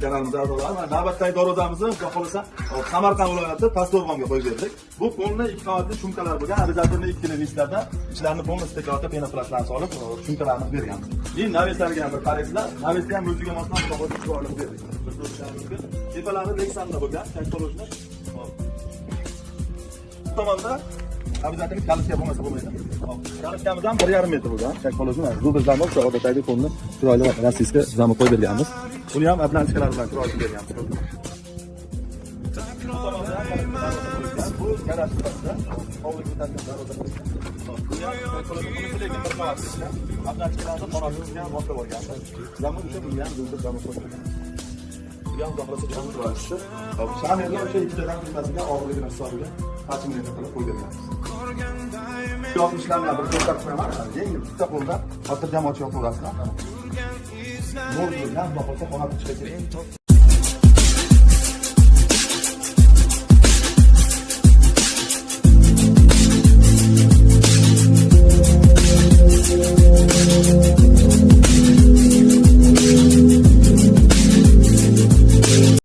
kanalimiz a'zolari. Mana navbatdagi darvozamizni xudo xolasa Samarqand viloyati Pastdarg'omga qo'yib berdik. Bu polni 2 qavatli shumkalar bo'lgan, обязательно 2 listlarda ichlarini polni steklata penoplastdan solib shumkalarni berganmiz. Keyin naveslarga ham bir qaraysizlar. Navesga ham o'ziga mos chiroyli berdik. Tepalari Lexanda bo'lgan, teknologiya. Bu tomonda обязательно kalitka bo'lmasa bo'lmaydi. Kalitkamiz ham 1,5 metr bo'lgan. Teknologiya zubizlarni o'sha odatdagi polni chiroyli rossiyska zamon qo'yib berganmiz. Buni ham ablanchikalar bilan chiroyli berganmiz. Bu garaj sifatida hovliga o'tadigan darvoza. Bu ham lekin bir qavat ishlar. Ablanchikalarni qonatga bosib olgan. Zamon uchun bu ham zubir zamon qo'ygan. Yan daxlasi ham turardi. Shamerlar o'sha ikkitadan bittasiga og'irligini hisobiga qachimlarni qilib qo'yganmiz. Yopishlarni bir to'xtatib qo'yaman. Yengil bitta qo'lda xotirjam ochib yotaverasizlar. Mo'l bilan boqsa qonat chiqib ketadi.